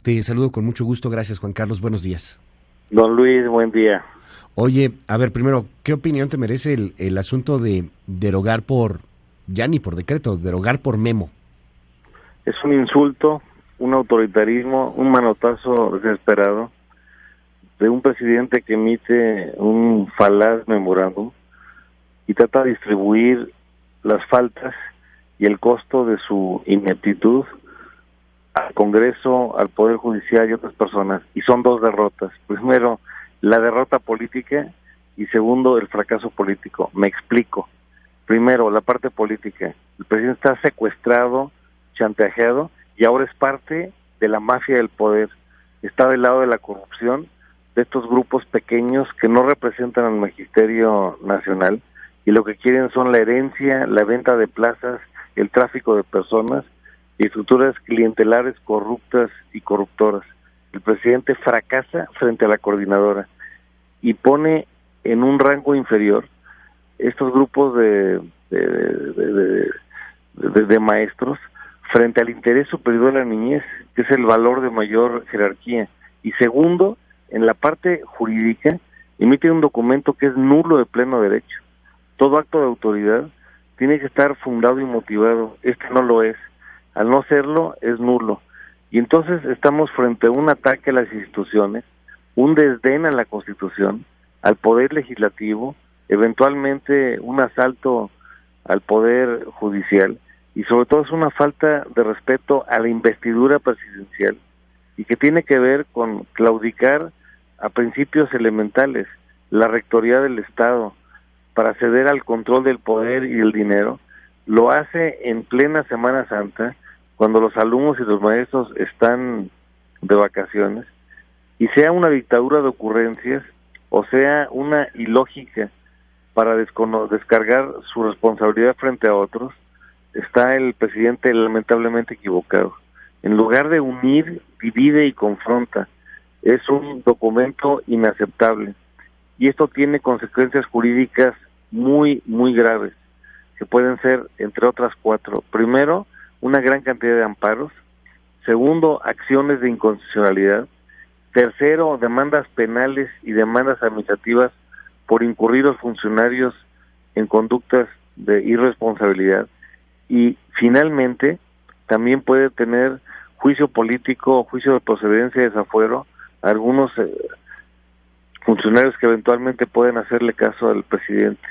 Te saludo con mucho gusto, gracias Juan Carlos, buenos días. Don Luis, buen día. Oye, a ver, primero, ¿qué opinión te merece el asunto de derogar ya ni por decreto, derogar por memo? Es un insulto, un autoritarismo, un manotazo desesperado de un presidente que emite un falaz memorándum y trata de distribuir las faltas y el costo de su ineptitud al Congreso, al Poder Judicial y otras personas. Y son dos derrotas. Primero, la derrota política y segundo, el fracaso político. Me explico. Primero, la parte política. El presidente está secuestrado, chantajeado y ahora es parte de la mafia del poder. Está del lado de la corrupción de estos grupos pequeños que no representan al magisterio nacional y lo que quieren son la herencia, la venta de plazas, el tráfico de personas y estructuras clientelares corruptas y corruptoras. El presidente fracasa frente a la coordinadora y pone en un rango inferior estos grupos de maestros frente al interés superior de la niñez, que es el valor de mayor jerarquía. Y segundo, en la parte jurídica, emite un documento que es nulo de pleno derecho. Todo acto de autoridad tiene que estar fundado y motivado. Este no lo es. Al no serlo, es nulo. Y entonces estamos frente a un ataque a las instituciones, un desdén a la Constitución, al Poder Legislativo, eventualmente un asalto al Poder Judicial, y sobre todo es una falta de respeto a la investidura presidencial, y que tiene que ver con claudicar a principios elementales, la rectoría del Estado, para ceder al control del poder y el dinero. Lo hace en plena Semana Santa, cuando los alumnos y los maestros están de vacaciones, y sea una dictadura de ocurrencias, o sea una ilógica para descargar su responsabilidad frente a otros, está el presidente lamentablemente equivocado. En lugar de unir, divide y confronta. Es un documento inaceptable. Y esto tiene consecuencias jurídicas muy, muy graves, que pueden ser, entre otras, 4. Primero, una gran cantidad de amparos. Segundo, acciones de inconstitucionalidad. Tercero, demandas penales y demandas administrativas por incurrir los funcionarios en conductas de irresponsabilidad. Y finalmente, también puede tener juicio político, juicio de procedencia y desafuero a algunos funcionarios que eventualmente pueden hacerle caso al presidente.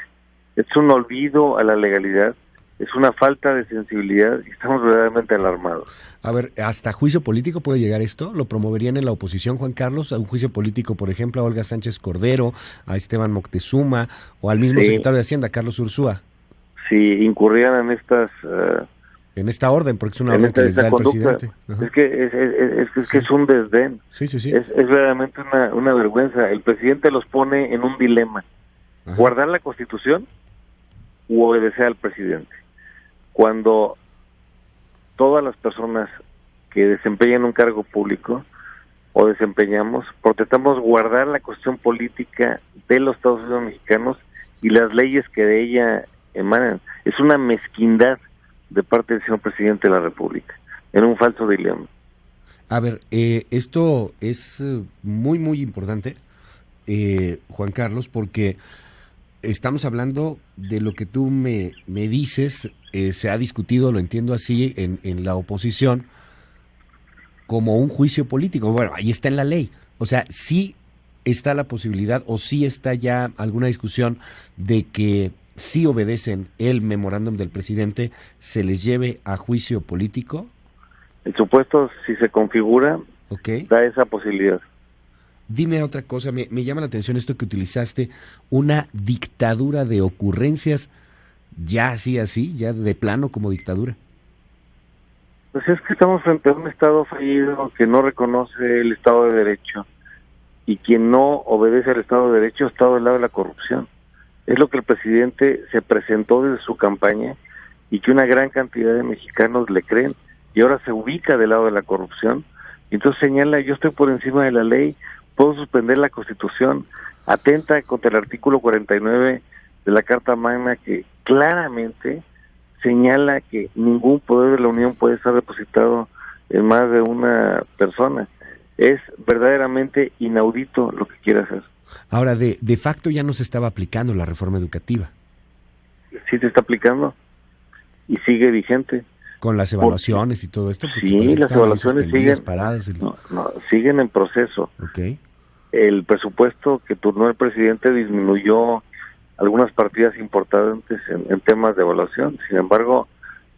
Es un olvido a la legalidad, es una falta de sensibilidad y estamos verdaderamente alarmados. A ver, ¿hasta juicio político puede llegar esto? ¿Lo promoverían en la oposición, Juan Carlos? ¿A un juicio político, por ejemplo, a Olga Sánchez Cordero, a Esteban Moctezuma o al mismo secretario de Hacienda, Carlos Ursúa? Si incurrieran en estas... en esta orden, porque es una orden que les da el presidente. Es que es un desdén. Sí. Es verdaderamente una vergüenza. El presidente los pone en un dilema. Ajá. Guardar la Constitución u obedecer al presidente. Cuando todas las personas que desempeñan un cargo público o desempeñamos, protestamos guardar la cuestión política de los Estados Unidos mexicanos y las leyes que de ella emanan. Es una mezquindad de parte del señor presidente de la República, en un falso dilema. A ver, esto es muy, muy importante, Juan Carlos, porque estamos hablando de lo que tú me dices, se ha discutido, lo entiendo así, en la oposición, como un juicio político. Bueno, ahí está en la ley. O sea, sí está la posibilidad o sí está ya alguna discusión de que si obedecen el memorándum del presidente, se les lleve a juicio político. El supuesto, si se configura, da esa posibilidad. Dime otra cosa, me llama la atención esto que utilizaste, una dictadura de ocurrencias, ya así, ya de plano como dictadura. Pues es que estamos frente a un Estado fallido que no reconoce el Estado de Derecho, y quien no obedece al Estado de Derecho está del lado de la corrupción. Es lo que el presidente se presentó desde su campaña y que una gran cantidad de mexicanos le creen, y ahora se ubica del lado de la corrupción, y entonces señala: yo estoy por encima de la ley, puedo suspender la Constitución, atenta contra el artículo 49 de la Carta Magna, que claramente señala que ningún poder de la Unión puede estar depositado en más de una persona. Es verdaderamente inaudito lo que quiere hacer. Ahora, de facto ya no se estaba aplicando la reforma educativa. Sí se está aplicando y sigue vigente. Con las evaluaciones y todo esto. Sí, las evaluaciones siguen, siguen en proceso. Okay. El presupuesto que turnó el presidente disminuyó algunas partidas importantes en temas de evaluación. Sin embargo,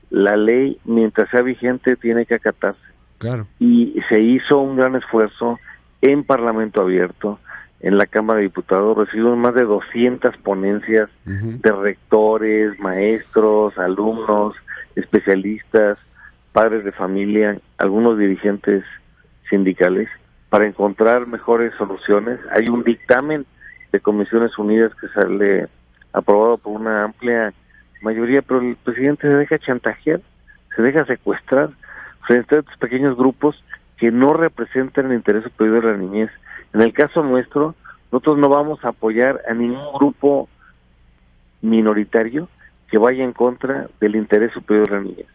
la ley, mientras sea vigente, tiene que acatarse. Claro. Y se hizo un gran esfuerzo en Parlamento Abierto, en la Cámara de Diputados. Recibimos más de 200 ponencias de rectores, maestros, alumnos, especialistas, padres de familia, algunos dirigentes sindicales, para encontrar mejores soluciones. Hay un dictamen de Comisiones Unidas que sale aprobado por una amplia mayoría, pero el presidente se deja chantajear, se deja secuestrar frente a estos pequeños grupos que no representan el interés superior de la niñez. En el caso nuestro, nosotros no vamos a apoyar a ningún grupo minoritario que vaya en contra del interés superior de la niñez.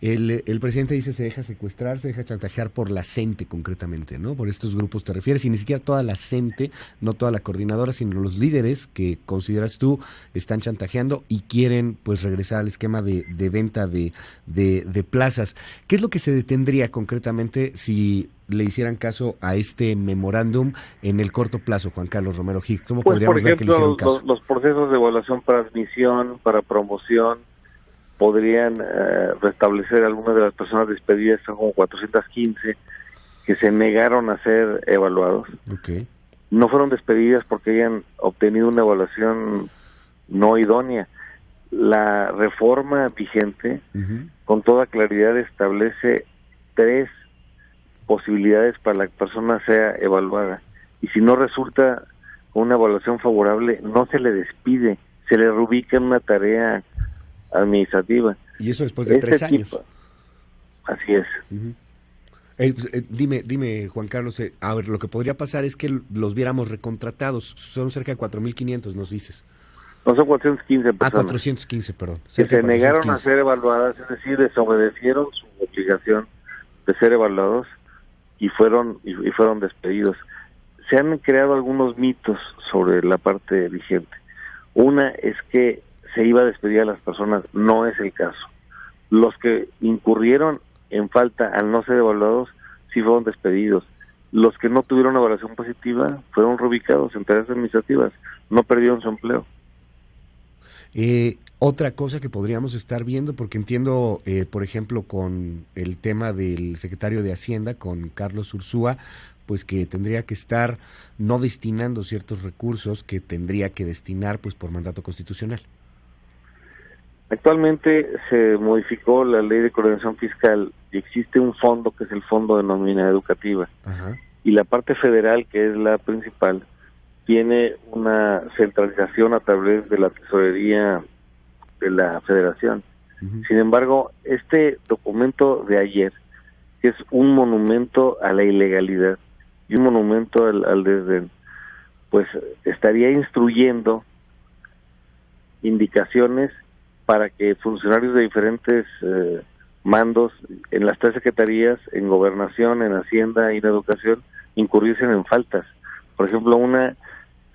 El presidente dice se deja secuestrar, se deja chantajear por la CENTE concretamente, ¿no? Por estos grupos te refieres, y ni siquiera toda la CENTE, no toda la coordinadora, sino los líderes que consideras tú están chantajeando y quieren pues regresar al esquema de venta de plazas. ¿Qué es lo que se detendría concretamente si le hicieran caso a este memorándum en el corto plazo, Juan Carlos Romero Hicks? ¿Cómo podríamos ver que le hicieron caso? Los procesos de evaluación para admisión, para promoción, podrían restablecer algunas de las personas despedidas, son como 415, que se negaron a ser evaluados. Okay. No fueron despedidas porque hayan obtenido una evaluación no idónea. La reforma vigente, con toda claridad, establece 3 posibilidades para que la persona sea evaluada. Y si no resulta con una evaluación favorable, no se le despide, se le reubica en una tarea administrativa. Y eso después de 3 años. Así es. Dime, Juan Carlos, a ver, lo que podría pasar es que los viéramos recontratados. Son cerca de 4.500, nos dices. No, son 415 personas. 415, perdón. Que se negaron a ser evaluadas, es decir, desobedecieron su obligación de ser evaluados y fueron despedidos. Se han creado algunos mitos sobre la parte vigente. Una es que se iba a despedir a las personas, no es el caso. Los que incurrieron en falta al no ser evaluados sí fueron despedidos. Los que no tuvieron una evaluación positiva fueron reubicados en tareas administrativas, no perdieron su empleo. Otra cosa que podríamos estar viendo, porque entiendo, por ejemplo, con el tema del secretario de Hacienda, con Carlos Ursúa, pues que tendría que estar no destinando ciertos recursos que tendría que destinar pues por mandato constitucional. Actualmente se modificó la ley de coordinación fiscal y existe un fondo que es el Fondo de Nómina Educativa. Ajá. Y la parte federal, que es la principal, tiene una centralización a través de la tesorería de la federación. Sin embargo, este documento de ayer, que es un monumento a la ilegalidad y un monumento al desdén, pues estaría instruyendo indicaciones para que funcionarios de diferentes mandos en las 3 secretarías, en Gobernación, en Hacienda y en Educación, incurriesen en faltas. Por ejemplo, una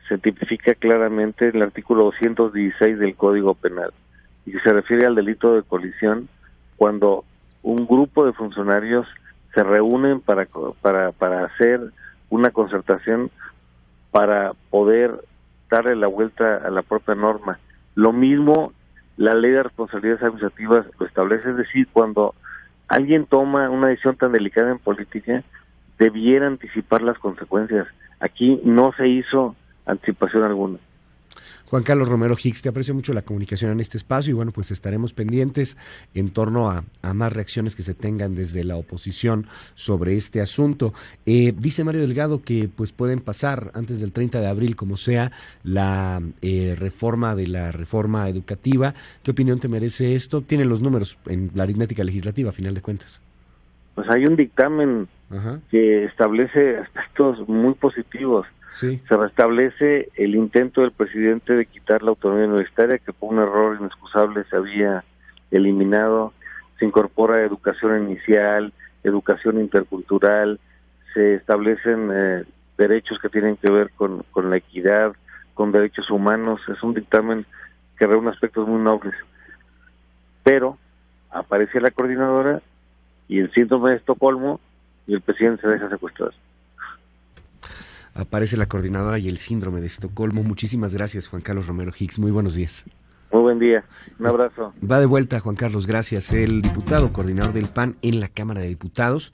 se tipifica claramente en el artículo 216 del Código Penal, y que se refiere al delito de colisión cuando un grupo de funcionarios se reúnen para hacer una concertación para poder darle la vuelta a la propia norma. Lo mismo la ley de responsabilidades administrativas lo establece, es decir, cuando alguien toma una decisión tan delicada en política, debiera anticipar las consecuencias. Aquí no se hizo anticipación alguna. Juan Carlos Romero Hicks, te aprecio mucho la comunicación en este espacio y bueno, pues estaremos pendientes en torno a más reacciones que se tengan desde la oposición sobre este asunto. Dice Mario Delgado que pues pueden pasar antes del 30 de abril, como sea, la reforma de la reforma educativa. ¿Qué opinión te merece esto? Tiene los números en la aritmética legislativa, a final de cuentas. Pues hay un dictamen que establece aspectos muy positivos. Sí. Se restablece el intento del presidente de quitar la autonomía universitaria, que por un error inexcusable se había eliminado. Se incorpora educación inicial, educación intercultural, se establecen derechos que tienen que ver con la equidad, con derechos humanos. Es un dictamen que reúne aspectos muy nobles. Pero aparece la coordinadora y el síndrome de Estocolmo y el presidente se deja secuestrar. Aparece la coordinadora y el síndrome de Estocolmo. Muchísimas gracias, Juan Carlos Romero Hicks. Muy buenos días. Muy buen día. Un abrazo. Va de vuelta, Juan Carlos. Gracias. El diputado coordinador del PAN en la Cámara de Diputados.